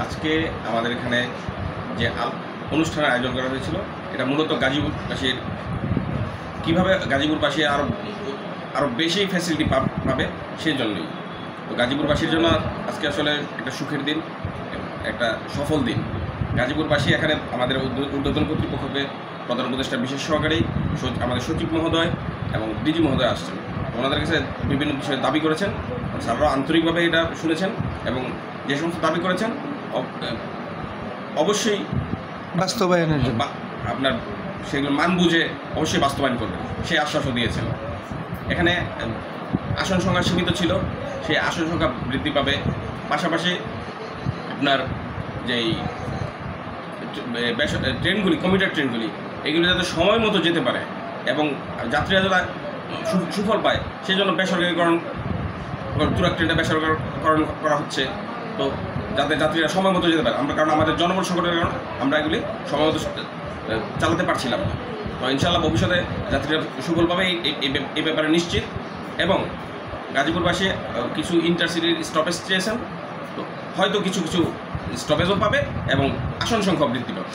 আজকে আমাদের এখানে যে অনুষ্ঠানের আয়োজন করা হয়েছিল এটা মূলত গাজীপুরবাসীর কীভাবে গাজীপুরবাসী আরও বেশি ফ্যাসিলিটি পাবে সেই জন্যই। তো গাজীপুরবাসীর জন্য আজকে আসলে একটা সুখের দিন, একটা সফল দিন। গাজীপুরবাসী এখানে আমাদের ঊর্ধ্বতন কর্তৃপক্ষকে প্রধান উপদেষ্টা বিশেষ সহকারী আমাদের সচিব মহোদয় এবং ডিজি মহোদয় আসছেন। ওনাদের কাছে বিভিন্ন বিষয়ে দাবি করেছেন, স্যাররাও আন্তরিকভাবে এটা শুনেছেন এবং যে সমস্ত দাবি করেছেন অবশ্যই বাস্তবায়নের জন্য আপনার সেগুলো মান বুঝে অবশ্যই বাস্তবায়ন করবেন সেই আশ্বাসও দিয়েছেন। এখানে আসন সংখ্যা সীমিত ছিল, সেই আসন সংখ্যা বৃদ্ধি পাবে। পাশাপাশি আপনার যেই ট্রেনগুলি, কমিউটার ট্রেনগুলি, এগুলি যাতে সময় মতো যেতে পারে এবং যাত্রীরা যারা সুফল পায় সেই জন্য বেসরকারিকরণ, তুরাগ ট্রেনটা বেসরকারিকরণ করা হচ্ছে। তো যাতে যাত্রীরা সময় মতো যেতে পারে, কারণ আমাদের জনবল সংকটের কারণে আমরা এগুলি সময় মতো চালাতে পারছিলাম না। তো ইনশাআল্লাহ ভবিষ্যতে যাত্রীরা সুফল পাবে এই ব্যাপারে নিশ্চিত। এবং গাজীপুরবাসী কিছু ইন্টারসিটির স্টপেজ চেয়েছেন, তো হয়তো কিছু স্টপেজও পাবে এবং আসন সংখ্যা বৃদ্ধি পাবে।